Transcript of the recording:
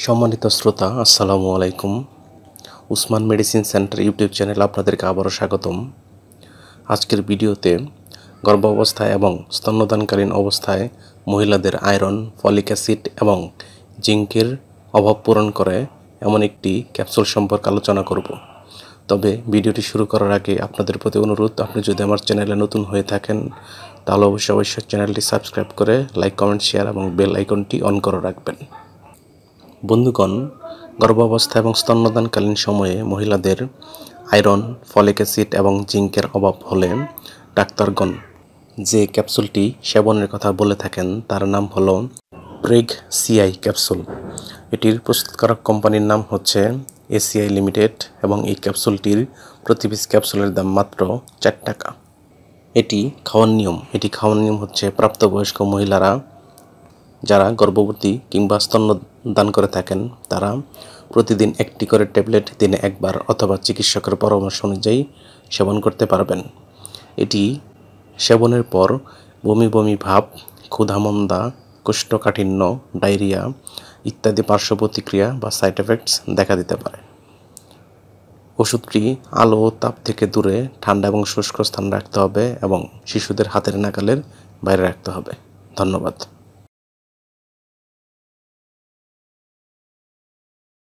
সম্মানিত শ্রোতা, আসসালামু আলাইকুম। উসমান মেডিসিন সেন্টার ইউটিউব চ্যানেলে আপনাদেরকে আবারও স্বাগতম। আজকের ভিডিওতে গর্ভাবস্থায় এবং স্তন্যদানকালীন অবস্থায় মহিলাদের আয়রন, ফলিক অ্যাসিড এবং জিঙ্কের অভাব পূরণ করে এমন একটি ক্যাপসুল সম্পর্কে আলোচনা করব। তবে ভিডিওটি শুরু করার আগে আপনাদের প্রতি অনুরোধ, আপনি যদি আমার চ্যানেলে নতুন হয়ে থাকেন তাহলে অবশ্যই চ্যানেলটি সাবস্ক্রাইব করে লাইক, কমেন্ট, শেয়ার এবং বেল আইকনটি অন করে রাখবেন। বন্ধুগণ, গর্ভাবস্থা এবং স্তন্যদানকালীন সময়ে মহিলাদের আয়রন, ফলিক অ্যাসিড এবং জিঙ্কের অভাব হলে ডাক্তারগণ যে ক্যাপসুলটি সেবনের কথা বলে থাকেন তার নাম হলো প্রেগ সিআই ক্যাপসুল। এটির প্রস্তুতকারক কোম্পানির নাম হচ্ছে এসিআই লিমিটেড এবং এই ক্যাপসুলটির প্রতি পিস ক্যাপসুলের দাম মাত্র 4 টাকা। এটি খাওয়ার নিয়ম হচ্ছে প্রাপ্তবয়স্ক মহিলারা যারা গর্ভবতী কিংবা স্তন্যদান করে থাকেন তারা প্রতিদিন একটি করে ট্যাবলেট দিনে একবার অথবা চিকিৎসকের পরামর্শ অনুযায়ী সেবন করতে পারবেন। এটি সেবনের পর বমি বমি ভাব, ক্ষুধামন্দা, কোষ্ঠকাঠিন্য, ডায়রিয়া ইত্যাদি পার্শ্ব প্রতিক্রিয়া বা সাইড এফেক্টস দেখা দিতে পারে। ওষুধটি আলো ও তাপ থেকে দূরে ঠান্ডা এবং শুষ্ক স্থানে রাখতে হবে এবং শিশুদের হাতের নাগালের বাইরে রাখতে হবে। ধন্যবাদ।